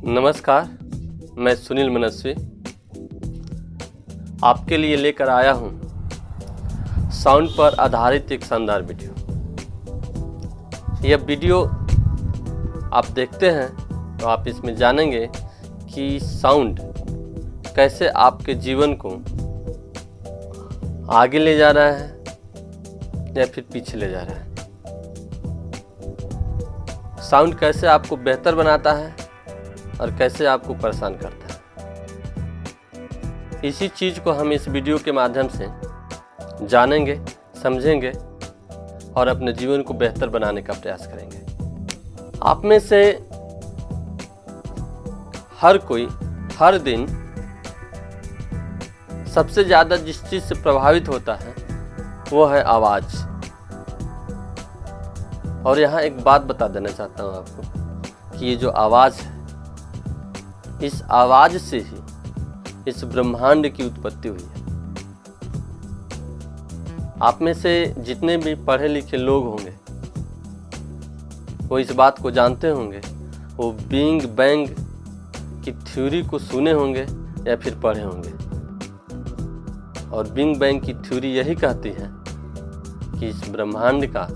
नमस्कार, मैं सुनील मनस्वी आपके लिए लेकर आया हूँ साउंड पर आधारित एक शानदार वीडियो। यह वीडियो आप देखते हैं तो आप इसमें जानेंगे कि साउंड कैसे आपके जीवन को आगे ले जा रहा है या फिर पीछे ले जा रहा है। साउंड कैसे आपको बेहतर बनाता है और कैसे आपको परेशान करता है। इसी चीज़ को हम इस वीडियो के माध्यम से जानेंगे, समझेंगे और अपने जीवन को बेहतर बनाने का प्रयास करेंगे। आप में से हर कोई हर दिन सबसे ज़्यादा जिस चीज़ से प्रभावित होता है वो है आवाज़। और यहाँ एक बात बता देना चाहता हूँ आपको कि ये जो आवाज़ है, इस आवाज़ से ही इस ब्रह्मांड की उत्पत्ति हुई है। आप में से जितने भी पढ़े लिखे लोग होंगे वो इस बात को जानते होंगे, वो बिग बैंग की थ्योरी को सुने होंगे या फिर पढ़े होंगे। और बिग बैंग की थ्योरी यही कहती है कि इस ब्रह्मांड का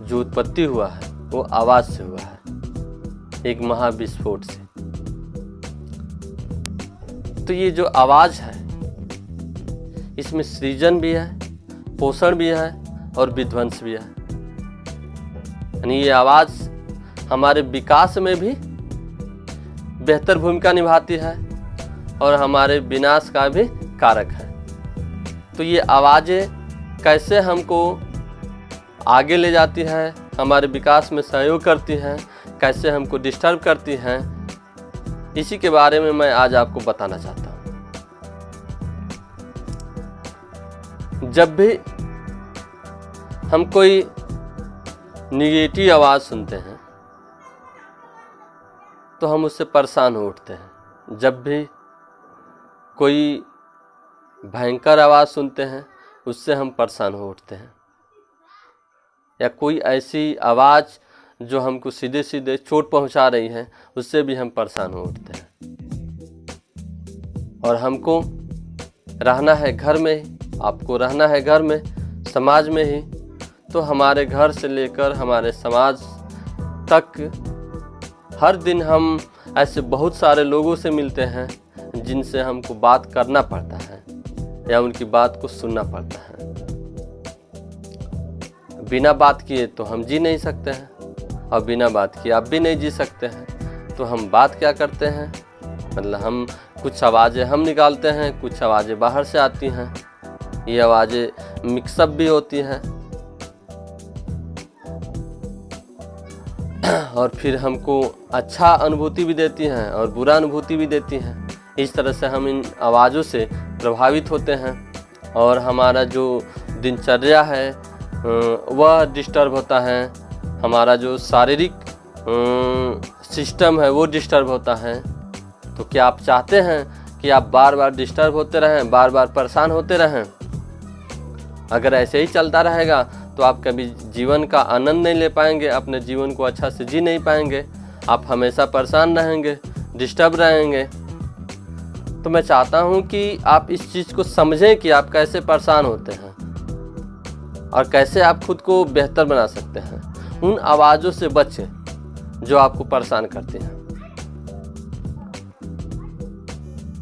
जो उत्पत्ति हुआ है वो आवाज़ से हुआ है, एक महाविस्फोट से। तो ये जो आवाज़ है इसमें सृजन भी है, पोषण भी है और विध्वंस भी है। यानी ये आवाज़ हमारे विकास में भी बेहतर भूमिका निभाती है और हमारे विनाश का भी कारक है। तो ये आवाज़ें कैसे हमको आगे ले जाती है, हमारे विकास में सहयोग करती हैं, कैसे हमको डिस्टर्ब करती हैं, इसी के बारे में मैं आज आपको बताना चाहता हूँ। जब भी हम कोई निगेटिव आवाज़ सुनते हैं तो हम उससे परेशान हो उठते हैं। जब भी कोई भयंकर आवाज़ सुनते हैं उससे हम परेशान हो उठते हैं, या कोई ऐसी आवाज़ जो हमको सीधे सीधे चोट पहुंचा रही है उससे भी हम परेशान हो उठते हैं। और हमको रहना है घर में ही, आपको रहना है घर में, समाज में ही। तो हमारे घर से लेकर हमारे समाज तक हर दिन हम ऐसे बहुत सारे लोगों से मिलते हैं जिनसे हमको बात करना पड़ता है या उनकी बात को सुनना पड़ता है। बिना बात किए तो हम जी नहीं सकते हैं और बिना बात किए आप भी नहीं जी सकते हैं। तो हम बात क्या करते हैं, मतलब हम कुछ आवाज़ें हम निकालते हैं, कुछ आवाज़ें बाहर से आती हैं। ये आवाज़ें मिक्सअप भी होती हैं और फिर हमको अच्छा अनुभूति भी देती हैं और बुरा अनुभूति भी देती हैं। इस तरह से हम इन आवाज़ों से प्रभावित होते हैं और हमारा जो दिनचर्या है वह डिस्टर्ब होता है, हमारा जो शारीरिक सिस्टम है वो डिस्टर्ब होता है। तो क्या आप चाहते हैं कि आप बार बार डिस्टर्ब होते रहें, बार बार परेशान होते रहें? अगर ऐसे ही चलता रहेगा तो आप कभी जीवन का आनंद नहीं ले पाएंगे, अपने जीवन को अच्छा से जी नहीं पाएंगे। आप हमेशा परेशान रहेंगे, डिस्टर्ब रहेंगे। तो मैं चाहता हूं कि आप इस चीज़ को समझें कि आप कैसे परेशान होते हैं और कैसे आप खुद को बेहतर बना सकते हैं। उन आवाज़ों से बचें जो आपको परेशान करती हैं।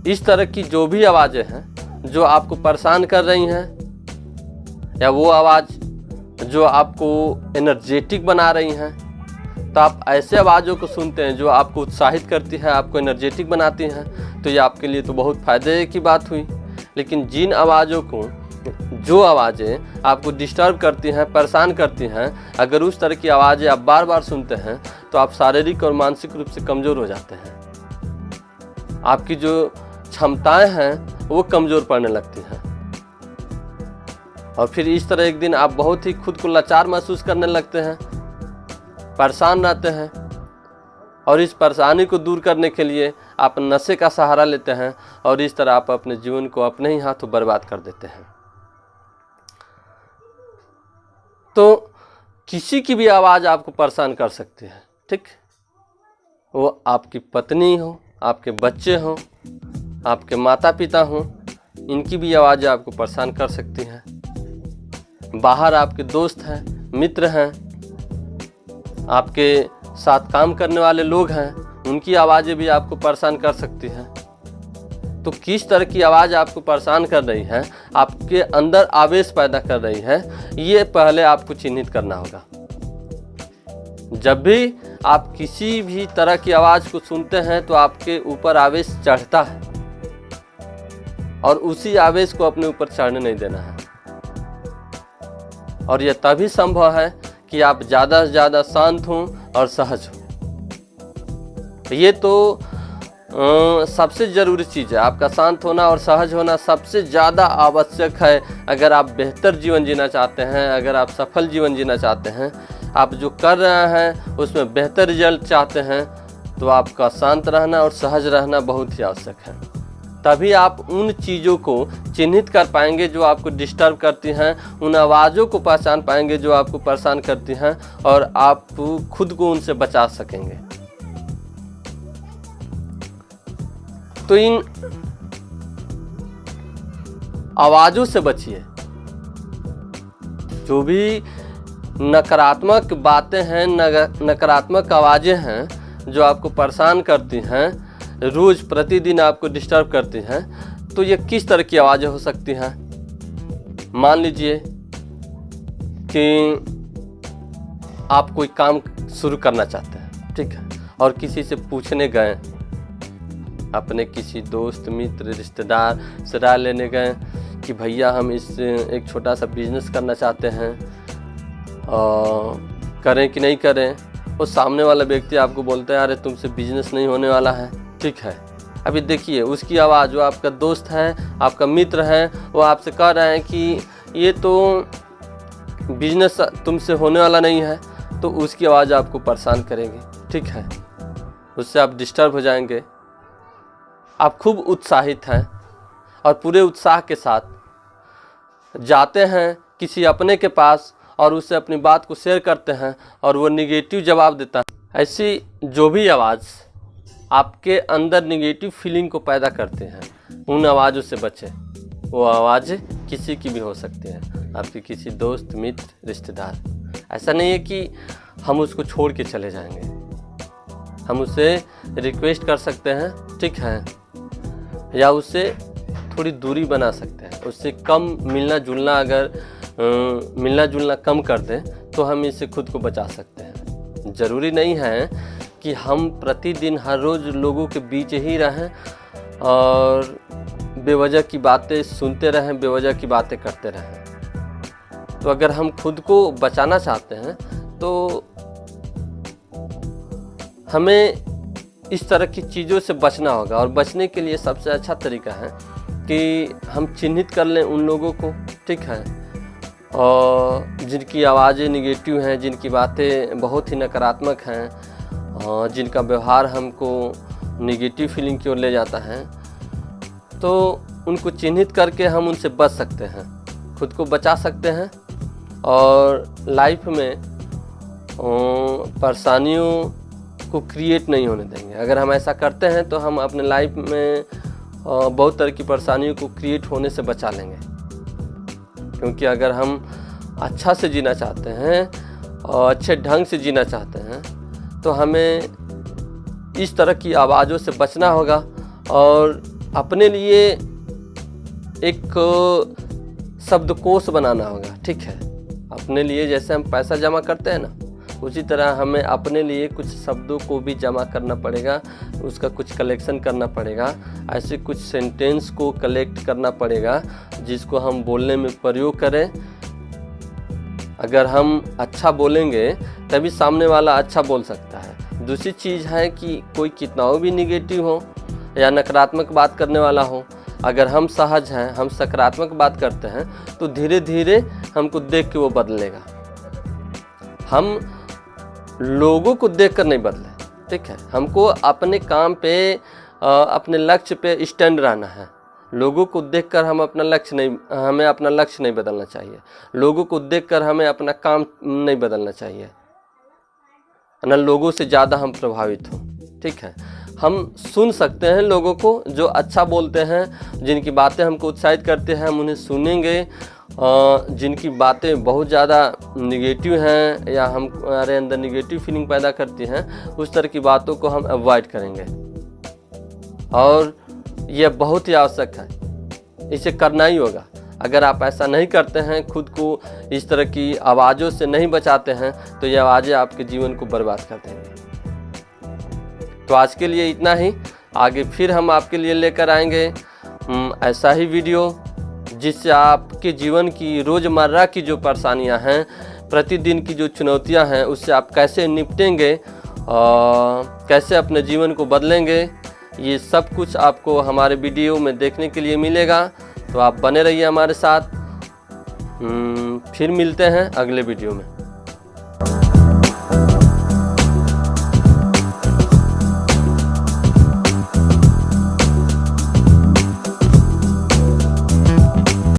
इस तरह की जो भी आवाज़ें हैं जो आपको परेशान कर रही हैं, या वो आवाज़ जो आपको एनर्जेटिक बना रही हैं, तो आप ऐसे आवाज़ों को सुनते हैं जो आपको उत्साहित करती है, आपको एनर्जेटिक बनाती हैं, तो ये आपके लिए तो बहुत फ़ायदे की बात हुई। लेकिन जिन आवाज़ों को, जो आवाज़ें आपको डिस्टर्ब करती हैं, परेशान करती हैं, अगर उस तरह की आवाज़ें आप बार बार सुनते हैं तो आप शारीरिक और मानसिक रूप से कमज़ोर हो जाते हैं। आपकी जो क्षमताएं हैं वो कमज़ोर पड़ने लगती हैं और फिर इस तरह एक दिन आप बहुत ही खुद को लाचार महसूस करने लगते हैं, परेशान रहते हैं। और इस परेशानी को दूर करने के लिए आप नशे का सहारा लेते हैं और इस तरह आप अपने जीवन को अपने ही हाथों बर्बाद कर देते हैं। तो किसी की भी आवाज़ आपको परेशान कर सकती है, ठीक। वो आपकी पत्नी हो, आपके बच्चे हों, आपके माता पिता हों, इनकी भी आवाज़ें आपको परेशान कर सकती हैं। बाहर आपके दोस्त हैं, मित्र हैं, आपके साथ काम करने वाले लोग हैं, उनकी आवाज़ें भी आपको परेशान कर सकती हैं। तो किस तरह की आवाज़ आपको परेशान कर रही है, आपके अंदर आवेश पैदा कर रही है, ये पहले आपको चिन्हित करना होगा। जब भी आप किसी भी तरह की आवाज़ को सुनते हैं तो आपके ऊपर आवेश चढ़ता है और उसी आवेश को अपने ऊपर चढ़ने नहीं देना है। और यह तभी संभव है कि आप ज़्यादा से ज़्यादा शांत हों और सहज हों। ये तो सबसे ज़रूरी चीज़ है। आपका शांत होना और सहज होना सबसे ज़्यादा आवश्यक है। अगर आप बेहतर जीवन जीना चाहते हैं, अगर आप सफल जीवन जीना चाहते हैं, आप जो कर रहे हैं उसमें बेहतर रिजल्ट चाहते हैं, तो आपका शांत रहना और सहज रहना बहुत ही आवश्यक है। तभी आप उन चीज़ों को चिन्हित कर पाएंगे जो आपको डिस्टर्ब करती हैं, उन आवाज़ों को पहचान पाएंगे जो आपको परेशान करती हैं, और आप खुद को उनसे बचा सकेंगे। तो इन आवाज़ों से बचिए। जो भी नकारात्मक बातें हैं, नकारात्मक आवाज़ें हैं जो आपको परेशान करती हैं, रोज़ प्रतिदिन आपको डिस्टर्ब करती हैं, तो ये किस तरह की आवाज़ें हो सकती हैं। मान लीजिए कि आप कोई काम शुरू करना चाहते हैं, ठीक है, और किसी से पूछने गए, अपने किसी दोस्त, मित्र, रिश्तेदार से राय लेने गए कि भैया हम एक छोटा सा बिजनेस करना चाहते हैं, करें कि नहीं करें। वो सामने वाला व्यक्ति आपको बोलता है अरे तुमसे बिजनेस नहीं होने वाला है, ठीक है। अभी देखिए उसकी आवाज़, जो आपका दोस्त है, आपका मित्र है, वो आपसे कह रहे हैं कि ये तो बिजनेस तुमसे होने वाला नहीं है, तो उसकी आवाज़ आपको परेशान करेगी, ठीक है। उससे आप डिस्टर्ब हो जाएंगे। आप खूब उत्साहित हैं और पूरे उत्साह के साथ जाते हैं किसी अपने के पास और उससे अपनी बात को शेयर करते हैं और वो निगेटिव जवाब देता है। ऐसी जो भी आवाज़ आपके अंदर निगेटिव फीलिंग को पैदा करते हैं, उन आवाज़ों से बचें। वो आवाज़ें किसी की भी हो सकती हैं, आपके किसी दोस्त, मित्र, रिश्तेदार। ऐसा नहीं है कि हम उसको छोड़ के चले जाएंगे, हम उससे रिक्वेस्ट कर सकते हैं, ठीक है, या उससे थोड़ी दूरी बना सकते हैं, उससे कम मिलना जुलना, अगर मिलना जुलना कम कर दें तो हम इससे खुद को बचा सकते हैं। ज़रूरी नहीं है कि हम प्रतिदिन हर रोज़ लोगों के बीच ही रहें और बेवजह की बातें सुनते रहें, बेवजह की बातें करते रहें। तो अगर हम खुद को बचाना चाहते हैं तो हमें इस तरह की चीज़ों से बचना होगा। और बचने के लिए सबसे अच्छा तरीका है कि हम चिन्हित कर लें उन लोगों को, ठीक है, और जिनकी आवाज़ें निगेटिव हैं, जिनकी बातें बहुत ही नकारात्मक हैं, और जिनका व्यवहार हमको निगेटिव फीलिंग की ओर ले जाता है, तो उनको चिन्हित करके हम उनसे बच सकते हैं, खुद को बचा सकते हैं और लाइफ में परेशानियों को क्रिएट नहीं होने देंगे। अगर हम ऐसा करते हैं तो हम अपने लाइफ में बहुत तरह की परेशानियों को क्रिएट होने से बचा लेंगे। क्योंकि अगर हम अच्छा से जीना चाहते हैं और अच्छे ढंग से जीना चाहते हैं तो हमें इस तरह की आवाज़ों से बचना होगा और अपने लिए एक शब्दकोश बनाना होगा, ठीक है। अपने लिए जैसे हम पैसा जमा करते हैं ना, उसी तरह हमें अपने लिए कुछ शब्दों को भी जमा करना पड़ेगा, उसका कुछ कलेक्शन करना पड़ेगा। ऐसे कुछ सेंटेंस को कलेक्ट करना पड़ेगा जिसको हम बोलने में प्रयोग करें। अगर हम अच्छा बोलेंगे तभी सामने वाला अच्छा बोल सकता है। दूसरी चीज़ है कि कोई कितना भी निगेटिव हो या नकारात्मक बात करने वाला हो, अगर हम सहज हैं, हम सकारात्मक बात करते हैं तो धीरे धीरे हमको देख के वो बदलेगा। हम लोगों को देखकर नहीं बदले, ठीक है। हमको अपने काम पे, अपने लक्ष्य पे स्टैंड रहना है। लोगों को देखकर हमें अपना लक्ष्य नहीं बदलना चाहिए। लोगों को देखकर हमें अपना काम नहीं बदलना चाहिए, ना लोगों से ज़्यादा हम प्रभावित हों, ठीक है। हम सुन सकते हैं लोगों को जो अच्छा बोलते हैं, जिनकी बातें हमको उत्साहित करते हैं, हम उन्हें सुनेंगे। जिनकी बातें बहुत ज़्यादा निगेटिव हैं या हमारे अंदर निगेटिव फीलिंग पैदा करती हैं, उस तरह की बातों को हम अवॉइड करेंगे। और यह बहुत ही आवश्यक है, इसे करना ही होगा। अगर आप ऐसा नहीं करते हैं, खुद को इस तरह की आवाज़ों से नहीं बचाते हैं, तो ये आवाज़ें आपके जीवन को बर्बाद कर देंगी। तो आज के लिए इतना ही। आगे फिर हम आपके लिए लेकर आएंगे ऐसा ही वीडियो, जिससे आपके जीवन की रोज़मर्रा की जो परेशानियां हैं, प्रतिदिन की जो चुनौतियां हैं, उससे आप कैसे निपटेंगे, कैसे अपने जीवन को बदलेंगे, ये सब कुछ आपको हमारे वीडियो में देखने के लिए मिलेगा। तो आप बने रहिए हमारे साथ। फिर मिलते हैं अगले वीडियो में।